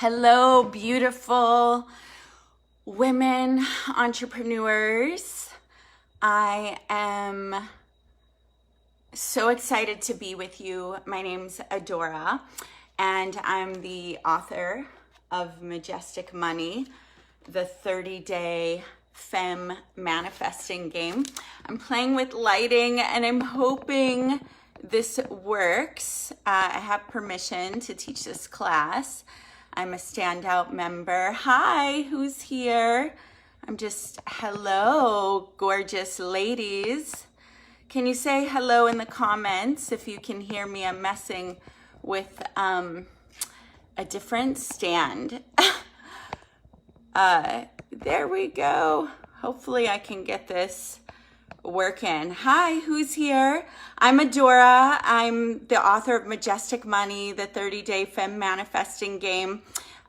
Hello, beautiful women entrepreneurs. I am so excited to be with you. My name's Adora, and I'm the author of Majestic Money, the 30-day Femme manifesting game. I'm playing with lighting, and I'm hoping this works. I have permission to teach this class. I'm a standout member. Hi, who's here? Hello, gorgeous ladies. Can you say hello in the comments if you can hear me? I'm messing with a different stand. There we go. Hopefully I can get this working. Hi, who's here? I'm Adora. I'm the author of Majestic Money, the 30-day Femme manifesting game.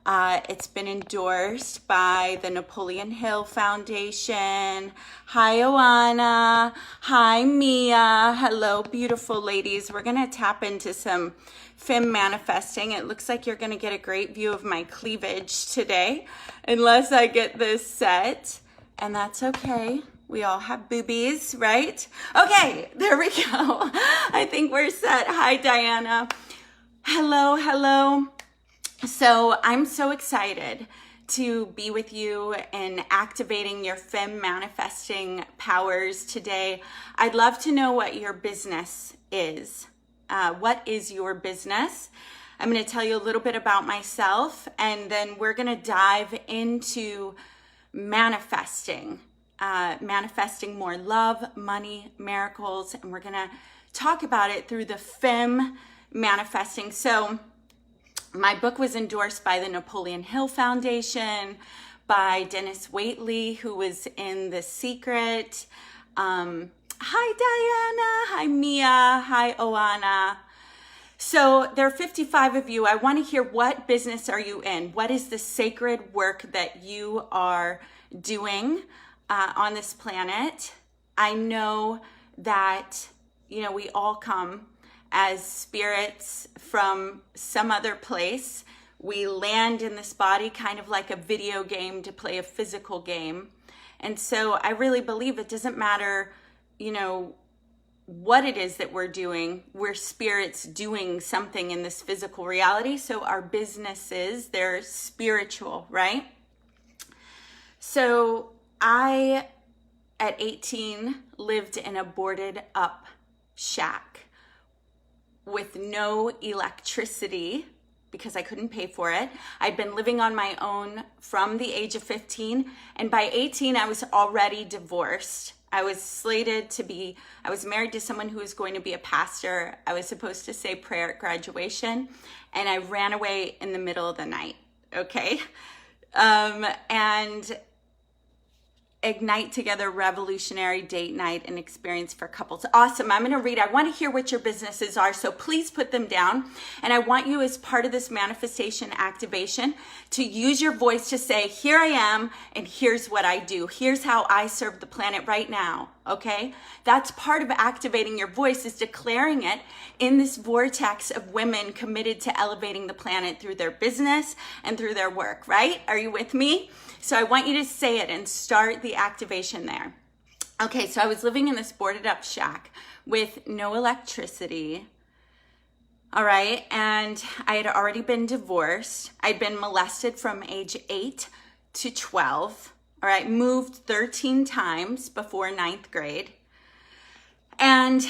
It's been endorsed by the Napoleon Hill Foundation. Hi, Oana. Hi, Mia. Hello, beautiful ladies. We're going to tap into some Femme manifesting. It looks like you're going to get a great view of my cleavage today, unless I get this set, and that's okay. We all have boobies, right? Okay, there we go. I think we're set. Hi, Diana. Hello, hello. So I'm so excited to be with you in activating your Femme manifesting powers today. I'd love to know what your business is. What is your business? I'm going to tell you a little bit about myself, and then we're going to dive into manifesting more love, money, miracles, and we're gonna talk about it through the Femme manifesting. So my book was endorsed by the Napoleon Hill Foundation, by Dennis Waitley, who was in The Secret. Hi, Diana. Hi, Mia. Hi, Oana. So there are 55 of you. I want to hear, what business are you in? What is the sacred work that you are doing on this planet? I know that, we all come as spirits from some other place. We land in this body kind of like a video game to play a physical game. And so I really believe it doesn't matter, what it is that we're doing. We're spirits doing something in this physical reality. So our businesses, they're spiritual, right? So I, at 18, lived in a boarded up shack with no electricity because I couldn't pay for it. I'd been living on my own from the age of 15, and by 18, I was already divorced. I was married to someone who was going to be a pastor. I was supposed to say prayer at graduation, and I ran away in the middle of the night, okay? And Ignite Together revolutionary date night and experience for couples. Awesome. I'm going to read. I want to hear what your businesses are, so please put them down. And I want you, as part of this manifestation activation, to use your voice to say, here I am, and here's what I do. Here's how I serve the planet right now. Okay? That's part of activating your voice, is declaring it in this vortex of women committed to elevating the planet through their business and through their work, right? Are you with me? So I want you to say it and start the activation there. Okay, so I was living in this boarded up shack with no electricity. All right, and I had already been divorced. I'd been molested from age 8 to 12. All right, moved 13 times before 9th grade. And,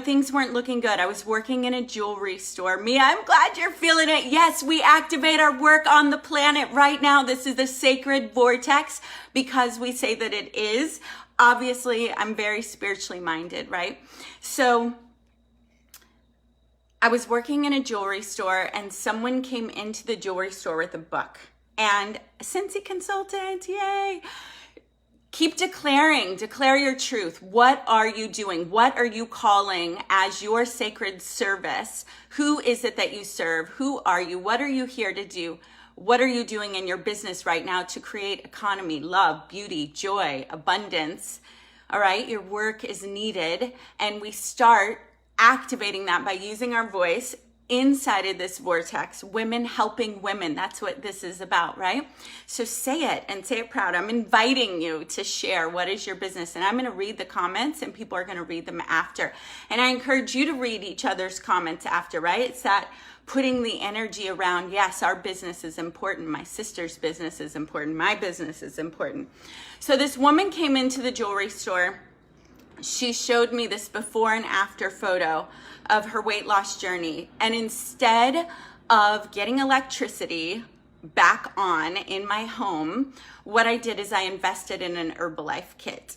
things weren't looking good. I was working in a jewelry store. Mia, I'm glad you're feeling it. Yes, we activate our work on the planet right now. This is the sacred vortex because we say that it is. Obviously, I'm very spiritually minded, right? So I was working in a jewelry store, and someone came into the jewelry store with a book. And Cincy Consultant, yay! Keep declare your truth. What are you doing? What are you calling as your sacred service? Who is it that you serve? Who are you? What are you here to do? What are you doing in your business right now to create economy, love, beauty, joy, abundance? All right, your work is needed, and we start activating that by using our voice inside of this vortex, women helping women. That's what this is about, right? So say it and say it proud. I'm inviting you to share what is your business. And I'm going to read the comments and people are going to read them after. And I encourage you to read each other's comments after, right? It's that putting the energy around, yes, our business is important. My sister's business is important. My business is important. So this woman came into the jewelry store. She showed me this before and after photo of her weight loss journey. And instead of getting electricity back on in my home, what I did is I invested in an Herbalife kit.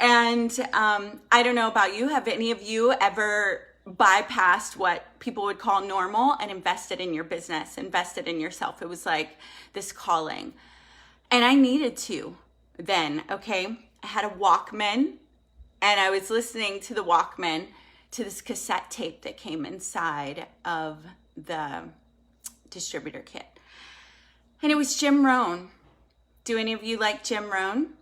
And I don't know about you. Have any of you ever bypassed what people would call normal and invested in your business, invested in yourself? It was like this calling. And I needed to then, okay? I had a Walkman and I was listening to the Walkman to this cassette tape that came inside of the distributor kit. And it was Jim Rohn. Do any of you like Jim Rohn?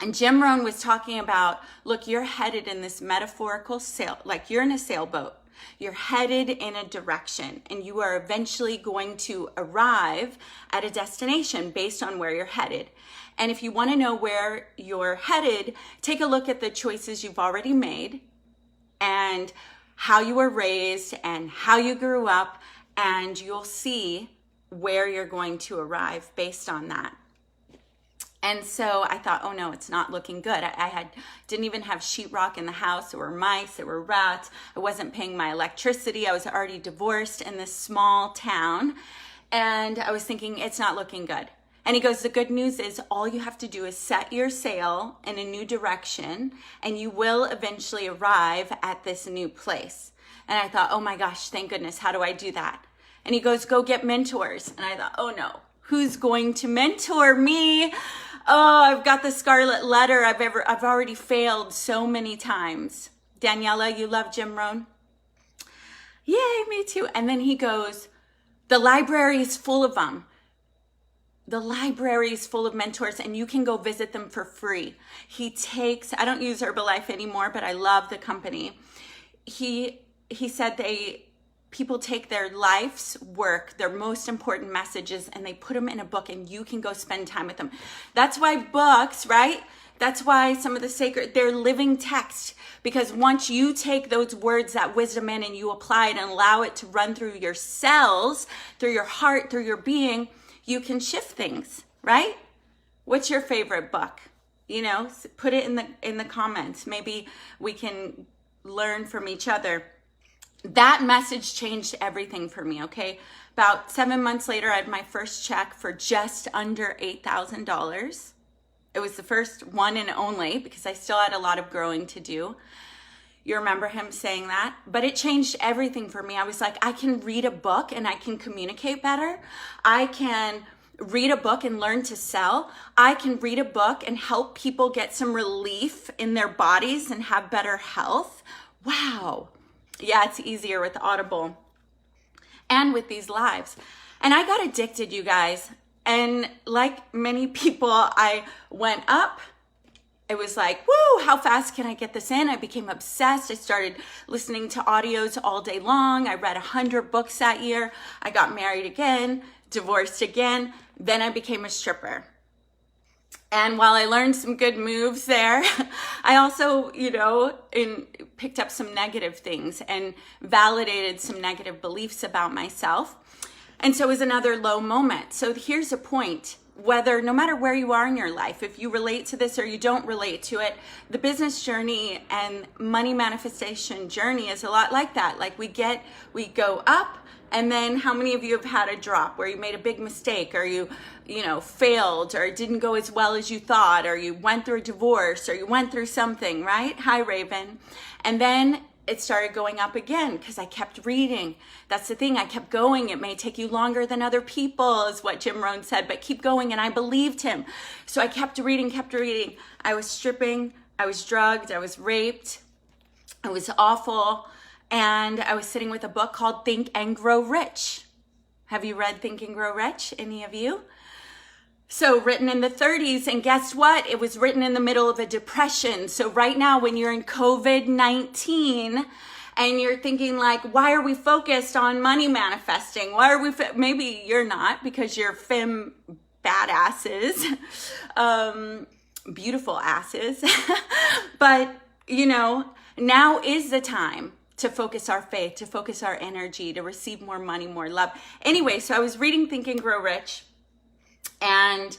And Jim Rohn was talking about, look, you're headed in this metaphorical sail, like you're in a sailboat. You're headed in a direction and you are eventually going to arrive at a destination based on where you're headed. And if you want to know where you're headed, take a look at the choices you've already made and how you were raised and how you grew up, and you'll see where you're going to arrive based on that. And so I thought, oh no, it's not looking good. Didn't even have sheetrock in the house. There were mice, there were rats. I wasn't paying my electricity. I was already divorced in this small town. And I was thinking, it's not looking good. And he goes, the good news is all you have to do is set your sail in a new direction and you will eventually arrive at this new place. And I thought, oh my gosh, thank goodness. How do I do that? And he goes, go get mentors. And I thought, oh no, who's going to mentor me? Oh, I've got the scarlet letter. I've already failed so many times. Daniela, you love Jim Rohn? Yay, me too. And then he goes, the library is full of them. The library is full of mentors and you can go visit them for free. I don't use Herbalife anymore, but I love the company. He said people take their life's work, their most important messages, and they put them in a book and you can go spend time with them. That's why books, right? That's why some of the they're living text, because once you take those words, that wisdom in, and you apply it and allow it to run through your cells, through your heart, through your being, you can shift things, right? What's your favorite book? Put it in the comments. Maybe we can learn from each other. That message changed everything for me, okay? About 7 months later, I had my first check for just under $8,000. It was the first one and only because I still had a lot of growing to do. You remember him saying that? But it changed everything for me. I was like, I can read a book and I can communicate better. I can read a book and learn to sell. I can read a book and help people get some relief in their bodies and have better health. Wow. Yeah, it's easier with Audible and with these lives. And I got addicted, you guys. And like many people, I went up. It was like, woo, how fast can I get this in? I became obsessed. I started listening to audios all day long. I read 100 books that year. I got married again, divorced again. Then I became a stripper. And while I learned some good moves there, I also, picked up some negative things and validated some negative beliefs about myself. And so it was another low moment. So here's a point. No matter where you are in your life, if you relate to this or you don't relate to it, the business journey and money manifestation journey is a lot like that. Like we go up, and then how many of you have had a drop where you made a big mistake, or you failed, or it didn't go as well as you thought, or you went through a divorce, or you went through something, right? Hi, Raven. And then it started going up again because I kept reading. That's the thing. I kept going. It may take you longer than other people is what Jim Rohn said, but keep going. And I believed him. So I kept reading. I was stripping. I was drugged. I was raped. It was awful. And I was sitting with a book called Think and Grow Rich. Have you read Think and Grow Rich? Any of you? So written in the 30s, and guess what? It was written in the middle of a depression. So right now when you're in COVID-19 And you're thinking like, why are we focused on money manifesting? Why are we, maybe you're not, because you're femme badasses, beautiful asses. But, you know, now is the time to focus our faith, to focus our energy, to receive more money, more love. Anyway, so I was reading Think and Grow Rich, and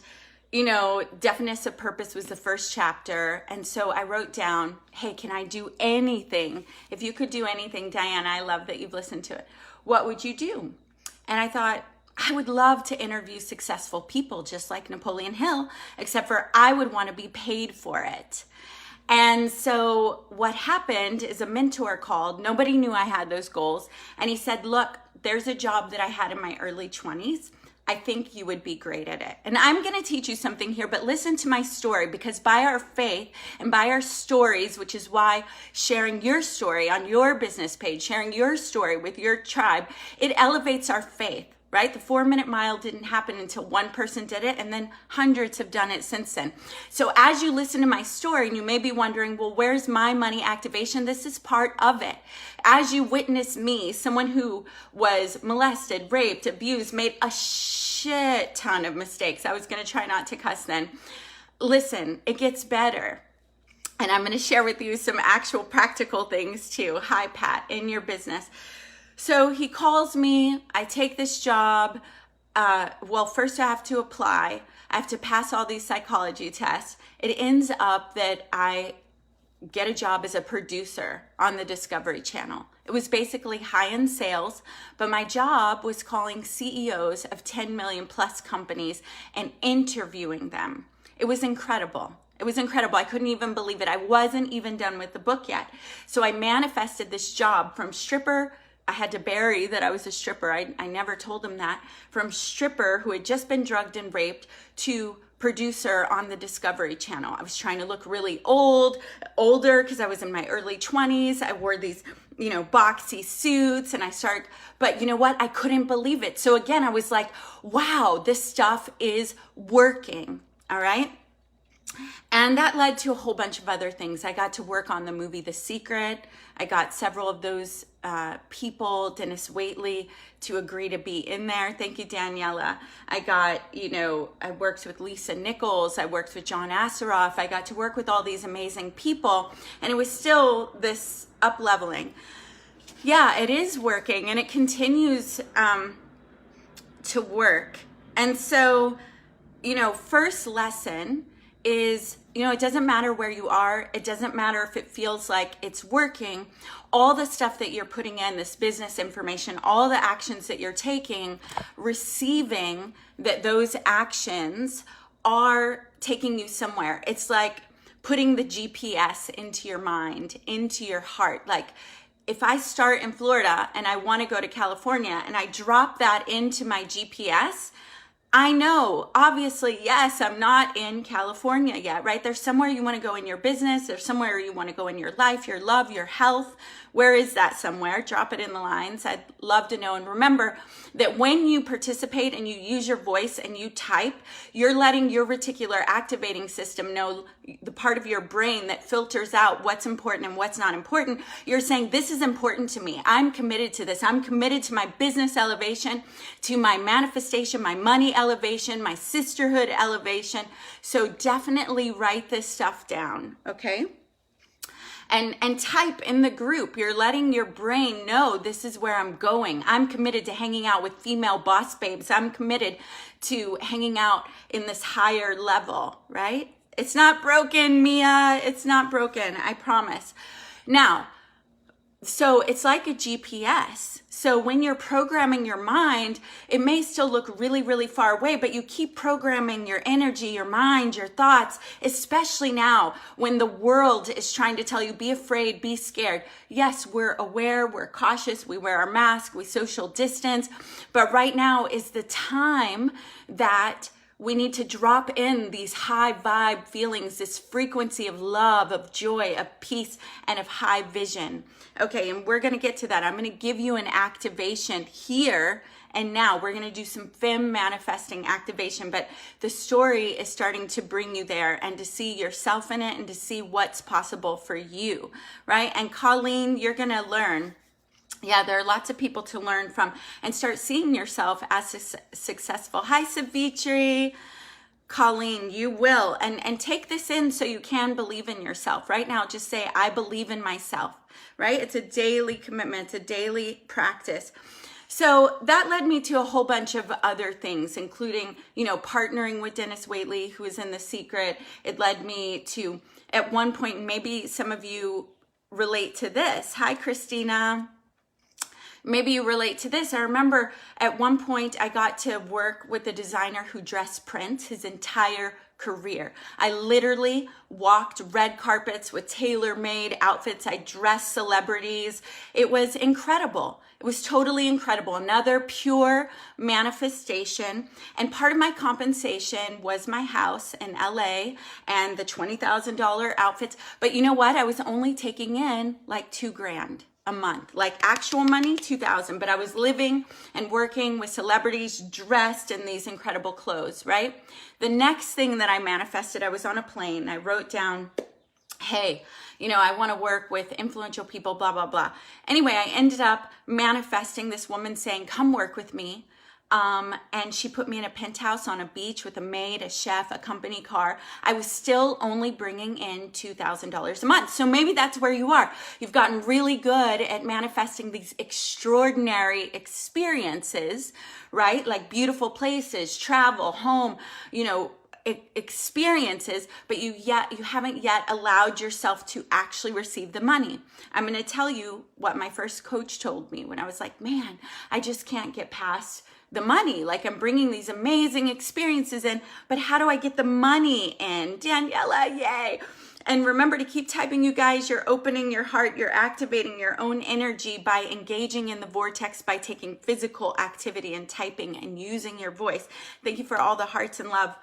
you know, Definiteness of Purpose was the first chapter. And so I wrote down, hey, can I do anything? If you could do anything, Diana, I love that you've listened to it. What would you do? And I thought, I would love to interview successful people just like Napoleon Hill, except for I would want to be paid for it. And so what happened is a mentor called. Nobody knew I had those goals. And he said, look, there's a job that I had in my early 20s. I think you would be great at it. And I'm going to teach you something here, but listen to my story, because by our faith and by our stories, which is why sharing your story on your business page, sharing your story with your tribe, it elevates our faith, right? The 4-minute mile didn't happen until one person did it, and then hundreds have done it since then. So as you listen to my story, and you may be wondering, well, where's my money activation? This is part of it. As you witness me, someone who was molested, raped, abused, made a shit ton of mistakes. I was going to try not to cuss then. Listen, it gets better. And I'm going to share with you some actual practical things too. Hi, Pat, in your business. So he calls me, I take this job. Well, first I have to apply. I have to pass all these psychology tests. It ends up that I get a job as a producer on the Discovery Channel. It was basically high-end sales, but my job was calling CEOs of 10 million plus companies and interviewing them. It was incredible. It was incredible. I couldn't even believe it. I wasn't even done with the book yet. So I manifested this job from stripper. I had to bury that I was a stripper. I never told him that. From stripper who had just been drugged and raped to producer on the Discovery Channel. I was trying to look really older because I was in my early 20s. I wore these, you know, boxy suits, and but you know what? I couldn't believe it. So again, I was like, wow, this stuff is working. All right. And that led to a whole bunch of other things. I got to work on the movie The Secret. I got several of those people, Dennis Waitley, to agree to be in there. Thank you, Daniela. I got, you know, I worked with Lisa Nichols. I worked with John Asseroff. I got to work with all these amazing people. And it was still this up-leveling. Yeah, it is working, and it continues to work. And so, you know, first lesson is, you know, it doesn't matter where you are. It doesn't matter if it feels like it's working. All the stuff that you're putting in, this business information, all the actions that you're taking, receiving that those actions are taking you somewhere. It's like putting the GPS into your mind, into your heart. Like if I start in Florida and I want to go to California and I drop that into my GPS, I know, obviously, yes, I'm not in California yet, right? There's somewhere you want to go in your business. There's somewhere you want to go in your life, your love, your health. Where is that somewhere? Drop it in the lines. I'd love to know. And remember that when you participate and you use your voice and you type, you're letting your reticular activating system know, the part of your brain that filters out what's important and what's not important. You're saying, this is important to me. I'm committed to this. I'm committed to my business elevation, to my manifestation, my money elevation, my sisterhood elevation. So definitely write this stuff down, okay? And type in the group. You're letting your brain know, this is where I'm going. I'm committed to hanging out with female boss babes. I'm committed to hanging out in this higher level, right? It's not broken, Mia. It's not broken. I promise. Now, so it's like a GPS. So when you're programming your mind, it may still look really, really far away, but you keep programming your energy, your mind, your thoughts, especially now when the world is trying to tell you, be afraid, be scared. Yes, we're aware, we're cautious, we wear our mask, we social distance, but right now is the time that we need to drop in these high vibe feelings, this frequency of love, of joy, of peace, and of high vision. Okay, and we're going to get to that. I'm going to give you an activation here And now we're going to do some Femme manifesting activation, but the story is starting to bring you there and to see yourself in it and to see what's possible for you, right? And Colleen, you're going to learn. Yeah, there are lots of people to learn from and start seeing yourself as successful. Hi, Savitri. Colleen, you will. And take this in so you can believe in yourself. Right now, just say, I believe in myself, right? It's a daily commitment. It's a daily practice. So that led me to a whole bunch of other things, including, partnering with Dennis Waitley, who is in The Secret. It led me to, at one point, maybe some of you relate to this. Hi, Christina. Maybe you relate to this. I remember at one point I got to work with a designer who dressed Prince his entire career. I literally walked red carpets with tailor-made outfits. I dressed celebrities. It was incredible. It was totally incredible. Another pure manifestation. And part of my compensation was my house in LA and the $20,000 outfits. But you know what? I was only taking in like $2,000 a month, like actual money, $2,000, but I was living and working with celebrities dressed in these incredible clothes, right? The next thing that I manifested, I was on a plane. I wrote down, hey, I want to work with influential people, blah, blah, blah. Anyway, I ended up manifesting this woman saying, come work with me. And she put me in a penthouse on a beach with a maid, a chef, a company car. I was still only bringing in $2,000 a month. So maybe that's where you are. You've gotten really good at manifesting these extraordinary experiences, right? Like beautiful places, travel, home, experiences, but you haven't yet allowed yourself to actually receive the money. I'm going to tell you what my first coach told me when I was like, man, I just can't get past the money. Like I'm bringing these amazing experiences in, but how do I get the money in? Daniela, yay. And remember to keep typing, you guys. You're opening your heart. You're activating your own energy by engaging in the vortex, by taking physical activity and typing and using your voice. Thank you for all the hearts and love.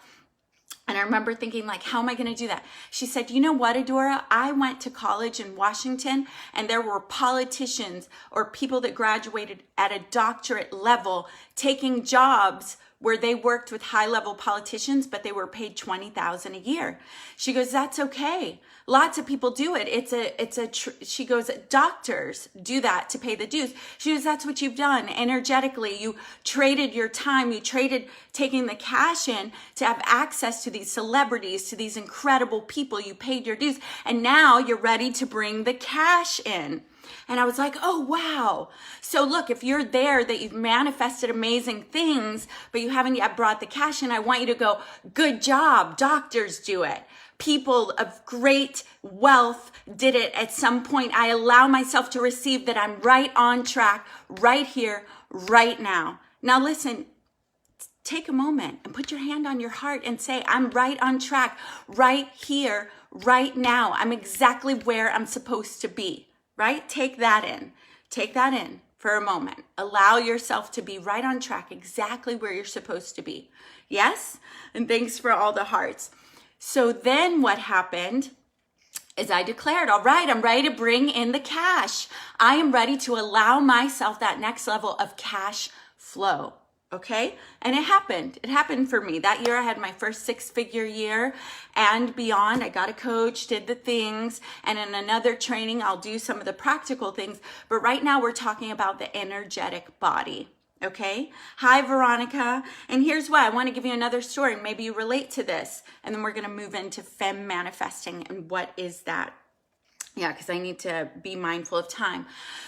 And I remember thinking, like, how am I going to do that? She said, you know what, Adora? I went to college in Washington, and there were politicians or people that graduated at a doctorate level taking jobs where they worked with high-level politicians, but they were paid $20,000 a year. She goes, that's okay. Lots of people do it. She goes, doctors do that to pay the dues. She goes, that's what you've done energetically. You traded your time. You traded taking the cash in to have access to these celebrities, to these incredible people. You paid your dues, and now you're ready to bring the cash in. And I was like, oh, wow. So look, if you're there, that you've manifested amazing things, but you haven't yet brought the cash in, I want you to go, good job. Doctors do it. People of great wealth did it at some point. I allow myself to receive that I'm right on track, right here, right now. Now listen, take a moment and put your hand on your heart and say, I'm right on track, right here, right now. I'm exactly where I'm supposed to be. Right? Take that in. Take that in for a moment. Allow yourself to be right on track, exactly where you're supposed to be. Yes? And thanks for all the hearts. So then what happened is I declared, all right, I'm ready to bring in the cash. I am ready to allow myself that next level of cash flow. Okay? And it happened. It happened for me. That year I had my first 6-figure year and beyond. I got a coach, did the things, and in another training, I'll do some of the practical things. But right now we're talking about the energetic body. Okay? Hi, Veronica. And here's why. I want to give you another story. Maybe you relate to this. And then we're going to move into Femme manifesting and what is that? Yeah, because I need to be mindful of time.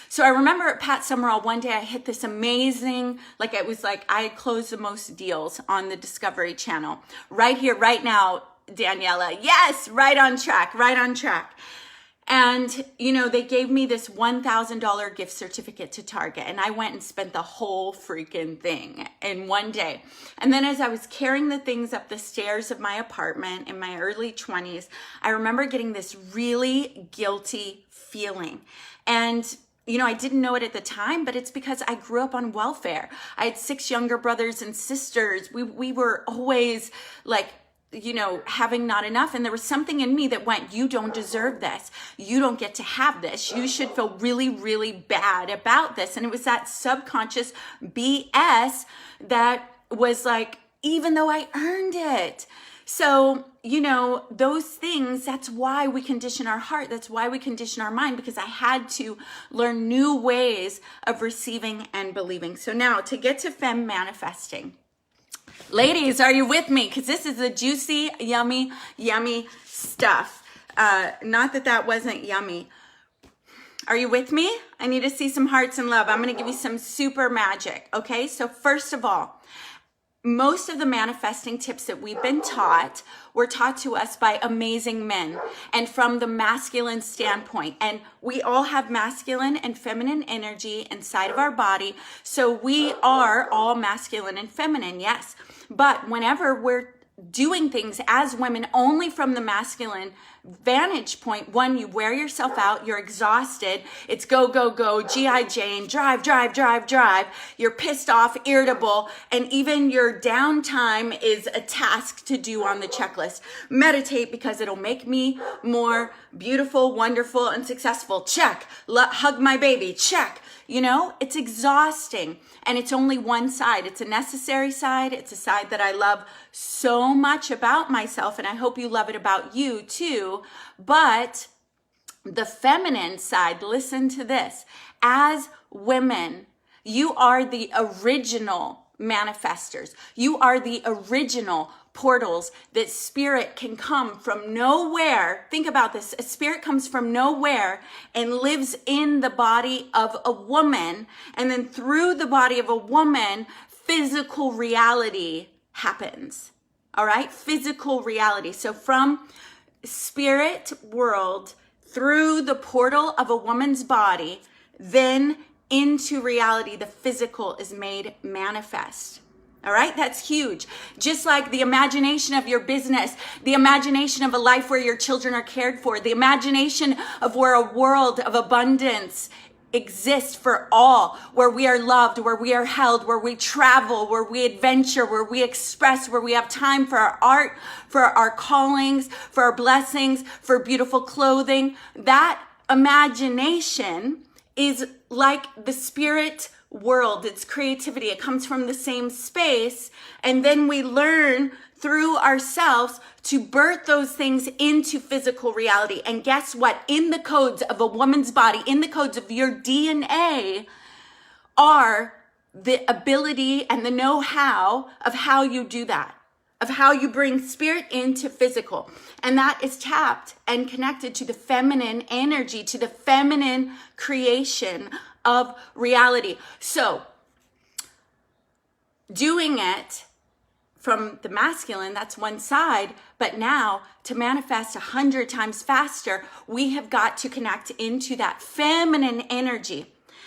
So I remember at Pat Summerall, one day I hit this amazing, it was like I had closed the most deals on the Discovery Channel. Right here, right now, Daniela. Yes, right on track, right on track. And, they gave me this $1,000 gift certificate to Target, and I went and spent the whole freaking thing in one day. And then as I was carrying the things up the stairs of my apartment in my early 20s, I remember getting this really guilty feeling. And I didn't know it at the time, but it's because I grew up on welfare. I had 6 younger brothers and sisters. We were always having not enough. And there was something in me that went, you don't deserve this. You don't get to have this. You should feel really, really bad about this. And it was that subconscious BS that was like, even though I earned it. So, those things, that's why we condition our heart. That's why we condition our mind, because I had to learn new ways of receiving and believing. So now to get to Femme manifesting. Ladies, are you with me? Because this is the juicy, yummy, yummy stuff. Not that wasn't yummy. Are you with me? I need to see some hearts and love. I'm going to give you some super magic. Okay, so first of all, most of the manifesting tips that we've been taught were taught to us by amazing men and from the masculine standpoint. And we all have masculine and feminine energy inside of our body. So we are all masculine and feminine, yes. But whenever we're doing things as women only from the masculine vantage point, one, you wear yourself out, you're exhausted, it's go, go, go, G.I. Jane, drive, drive, drive, drive, you're pissed off, irritable, and even your downtime is a task to do on the checklist. Meditate because it'll make me more beautiful, wonderful, and successful. Check. Hug my baby. Check. It's exhausting, and it's only one side. It's a necessary side. It's a side that I love so much about myself, and I hope you love it about you too. But the feminine side, listen to this. As women, you are the original manifestors. You are the original portals that spirit can come from nowhere. Think about this. A spirit comes from nowhere and lives in the body of a woman. And then through the body of a woman, physical reality happens. All right? Physical reality. So from spirit world through the portal of a woman's body, then into reality, the physical is made manifest. All right, that's huge. Just like the imagination of your business, the imagination of a life where your children are cared for, the imagination of where a world of abundance exists for all, where we are loved, where we are held, where we travel, where we adventure, where we express, where we have time for our art, for our callings, for our blessings, for beautiful clothing. That imagination is like the spirit world. It's creativity. It comes from the same space. And then we learn through ourselves to birth those things into physical reality. And guess what? In the codes of a woman's body, in the codes of your DNA are the ability and the know-how of how you do that, of how you bring spirit into physical. And that is tapped and connected to the feminine energy, to the feminine creation of reality. So doing it from the masculine, that's one side, but now to manifest 100 times faster, we have got to connect into that feminine energy.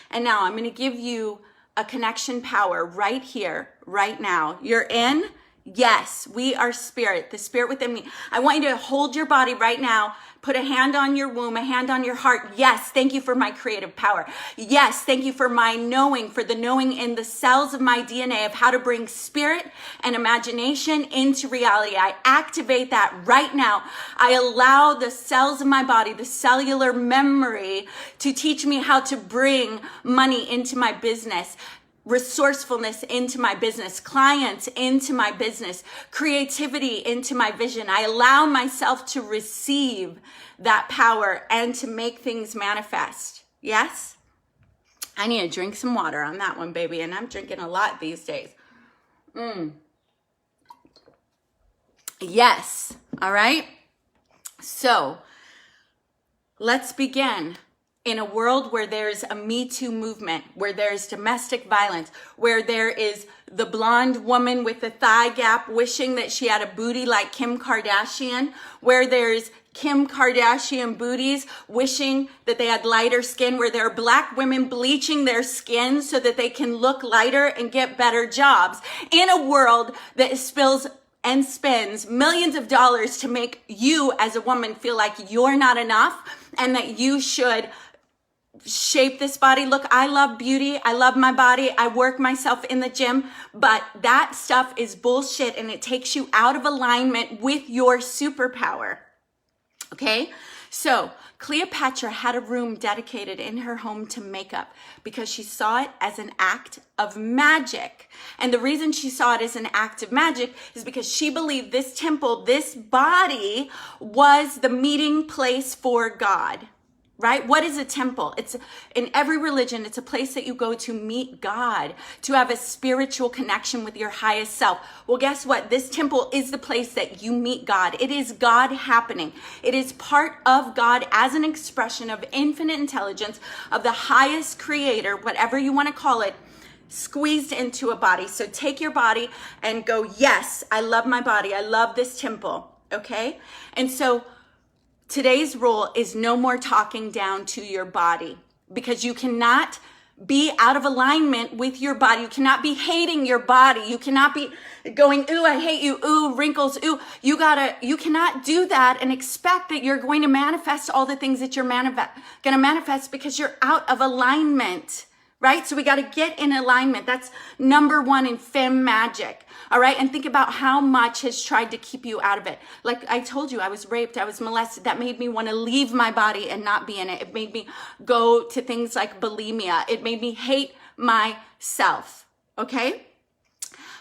And now I'm going to give you a connection power right here, right now. You're in? Yes, we are spirit, the spirit within me. I want you to hold your body right now. Put a hand on your womb, a hand on your heart. Yes, thank you for my creative power. Yes, thank you for my knowing, for the knowing in the cells of my DNA of how to bring spirit and imagination into reality. I activate that right now. I allow the cells of my body, the cellular memory, to teach me how to bring money into my business, resourcefulness into my business, clients into my business, creativity into my vision. I allow myself to receive that power and to make things manifest. Yes? I need to drink some water on that one, baby. And I'm drinking a lot these days. Yes. All right. So let's begin. In a world where there's a Me Too movement, where there's domestic violence, where there is the blonde woman with the thigh gap wishing that she had a booty like Kim Kardashian, where there's Kim Kardashian booties wishing that they had lighter skin, where there are black women bleaching their skin so that they can look lighter and get better jobs. In a world that spills and spends millions of dollars to make you as a woman feel like you're not enough and that you should shape this body. Look, I love beauty. I love my body. I work myself in the gym, but that stuff is bullshit and it takes you out of alignment with your superpower. Okay? So Cleopatra had a room dedicated in her home to makeup because she saw it as an act of magic. And the reason she saw it as an act of magic is because she believed this temple, this body, was the meeting place for God. Right? What is a temple? It's in every religion, it's a place that you go to meet God, to have a spiritual connection with your highest self. Well, guess what? This temple is the place that you meet God. It is God happening. It is part of God as an expression of infinite intelligence, of the highest creator, whatever you want to call it, squeezed into a body. So take your body and go, yes, I love my body. I love this temple. Okay? And so today's rule is no more talking down to your body, because you cannot be out of alignment with your body. You cannot be hating your body. You cannot be going, ooh, I hate you. Ooh, wrinkles. Ooh, you cannot do that and expect that you're going to manifest all the things that you're going to manifest, because you're out of alignment. Right? So we got to get in alignment. That's number one in Femme magic. All right. And think about how much has tried to keep you out of it. Like I told you, I was raped. I was molested. That made me want to leave my body and not be in it. It made me go to things like bulimia. It made me hate myself. Okay.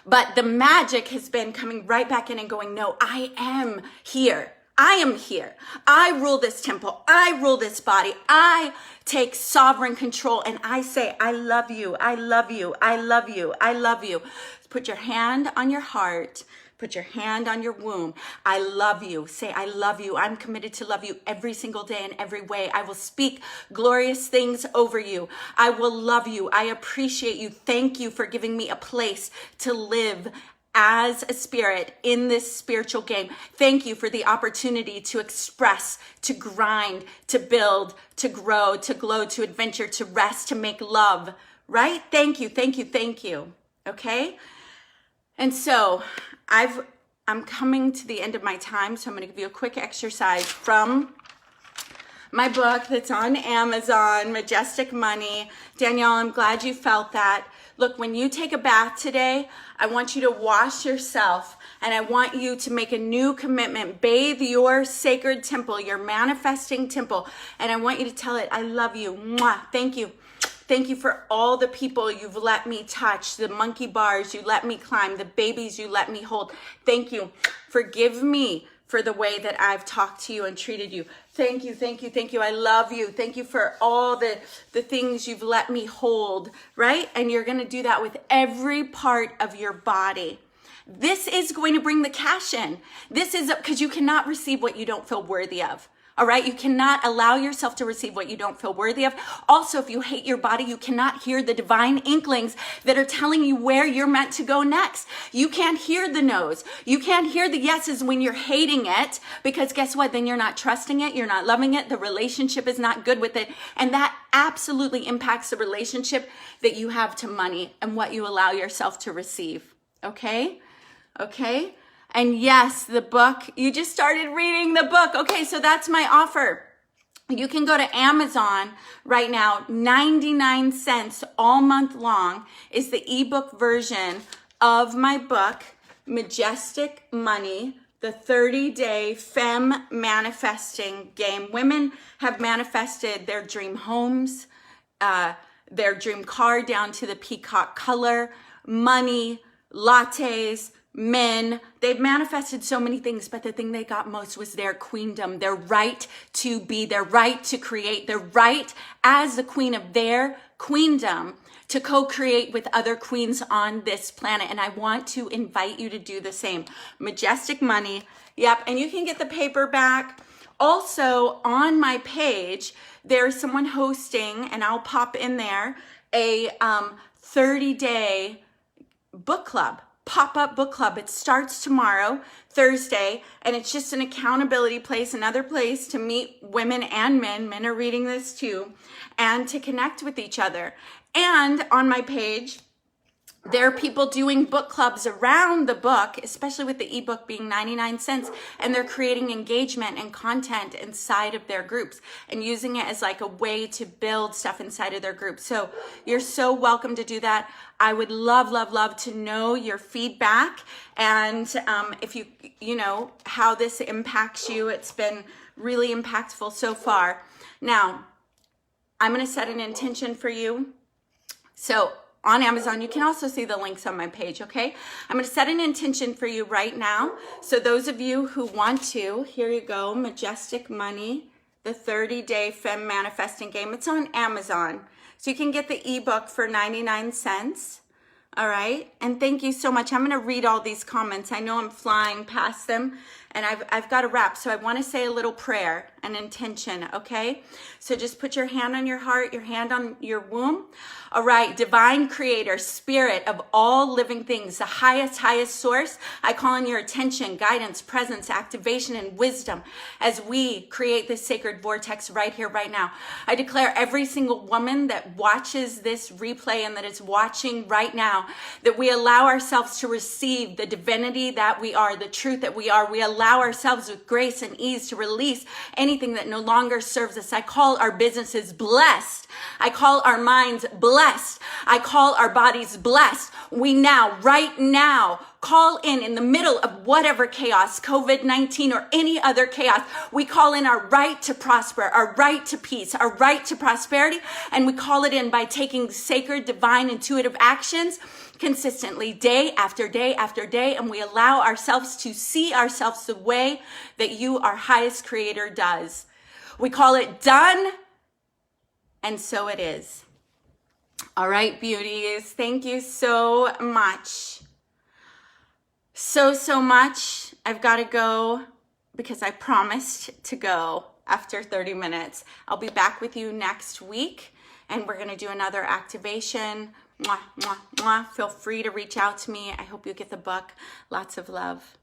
But the magic has been coming right back in and going, no, I am here. I am here. I rule this temple. I rule this body. I take sovereign control and I say, I love you. I love you. I love you. I love you. Put your hand on your heart. Put your hand on your womb. I love you. Say, I love you. I'm committed to love you every single day in every way. I will speak glorious things over you. I will love you. I appreciate you. Thank you for giving me a place to live as a spirit in this spiritual game. Thank you for the opportunity to express, to grind, to build, to grow, to glow, to adventure, to rest, to make love, right? Thank you, thank you, thank you, okay? And so I'm coming to the end of my time, so I'm gonna give you a quick exercise from my book that's on Amazon, Majestic Money. Danielle, I'm glad you felt that. Look, when you take a bath today, I want you to wash yourself and I want you to make a new commitment. Bathe your sacred temple, your manifesting temple. And I want you to tell it, I love you. Mwah. Thank you. Thank you for all the people you've let me touch, the monkey bars you let me climb, the babies you let me hold. Thank you. Forgive me for the way that I've talked to you and treated you. Thank you, thank you, thank you. I love you. Thank you for all the things you've let me hold, right? And you're going to do that with every part of your body. This is going to bring the cash in. This is because you cannot receive what you don't feel worthy of. All right. You cannot allow yourself to receive what you don't feel worthy of. Also, if you hate your body, you cannot hear the divine inklings that are telling you where you're meant to go next. You can't hear the no's. You can't hear the yeses when you're hating it, because guess what? Then you're not trusting it. You're not loving it. The relationship is not good with it. And that absolutely impacts the relationship that you have to money and what you allow yourself to receive. Okay. Okay. And yes, the book, you just started reading the book. Okay, so that's my offer. You can go to Amazon right now. 99 cents all month long is the ebook version of my book, Majestic Money, the 30-day Femme manifesting game. Women have manifested their dream homes, their dream car down to the peacock color, money, lattes, men. They've manifested so many things, but the thing they got most was their queendom, their right to be, their right to create, their right as the queen of their queendom to co-create with other queens on this planet. And I want to invite you to do the same. Majestic Money. Yep. And you can get the paperback. Also on my page, there's someone hosting, and I'll pop in there, a 30-day book club. Pop-up book club. It starts tomorrow, Thursday, and it's just an accountability place, another place to meet women and men. Men are reading this too, and to connect with each other. And on my page, There are people doing book clubs around the book, especially with the ebook being 99 cents, and they're creating engagement and content inside of their groups and using it as like a way to build stuff inside of their group. So you're so welcome to do that. I would love, love, love to know your feedback and if you know, how this impacts you. It's been really impactful so far. Now, I'm going to set an intention for you. So on Amazon, you can also see the links on my page, okay? I'm going to set an intention for you right now. So those of you who want to, here you go, Majestic Money, the 30-day Femme Manifesting Game. It's on Amazon. So you can get the ebook for 99 cents. All right. And thank you so much. I'm going to read all these comments. I know I'm flying past them and I've got to wrap. So I want to say a little prayer, an intention. Okay. So just put your hand on your heart, your hand on your womb. All right. Divine creator, spirit of all living things, the highest source. I call on your attention, guidance, presence, activation, and wisdom as we create this sacred vortex right here, right now. I declare every single woman that watches this replay and that is watching right now, that we allow ourselves to receive the divinity that we are, the truth that we are. We allow ourselves with grace and ease to release anything that no longer serves us. I call our businesses blessed. I call our minds blessed. I call our bodies blessed. We now, right now, call in the middle of whatever chaos, COVID-19 or any other chaos, we call in our right to prosper, our right to peace, our right to prosperity, and we call it in by taking sacred, divine, intuitive actions consistently, day after day after day, and we allow ourselves to see ourselves the way that you, our highest creator, does. We call it done, and so it is. All right, beauties, thank you so much. So much. I've got to go because I promised to go after 30 minutes. I'll be back with you next week and we're going to do another activation. Mwah, mwah, mwah. Feel free to reach out to me. I hope you get the book. Lots of love.